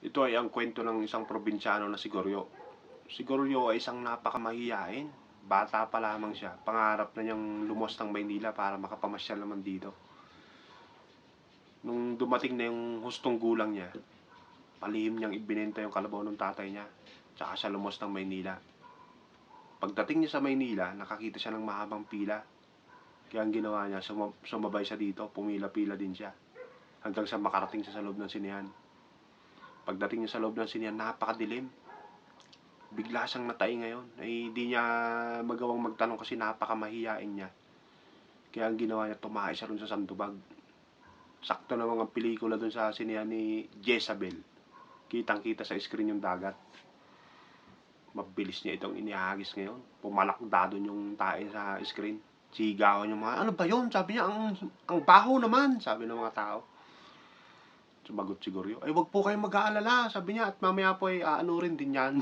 Ito ay ang kwento ng isang probinsyano na si Goryo. Si Goryo ay isang napakamahiyain. Bata pa lamang siya. Pangarap na niyang lumos ng Maynila para makapamasyal naman dito. Nung dumating na yung hustong gulang niya, palihim niyang ibinenta yung kalabaw ng tatay niya. Tsaka siya lumos ng Maynila. Pagdating niya sa Maynila, nakakita siya ng mahabang pila. Kaya ang ginawa niya, sumabay siya dito, pumila-pila din siya. Hanggang sa makarating siya sa loob ng sinihan. Pagdating niya sa loob ng sinihan, napakadilim. Bigla siyang natai ngayon. Ay hindi niya magawang magtanong kasi napakamahiyain niya. Kaya ang ginawa niya, tumae siya rin sa sandubag. Sakto na mga pelikula dun sa sinihan ni Jezabel. Kitang-kita sa screen yung dagat. Mabilis niya itong inihagis ngayon. Pumalakda dun yung tae sa screen. Sigawan yung mga, ano ba yun? Sabi niya, ang baho naman, sabi ng mga tao. Sumagot si Goryo, ay wag po kayong mag-aalala, sabi niya, at mamaya po ay rin din yan.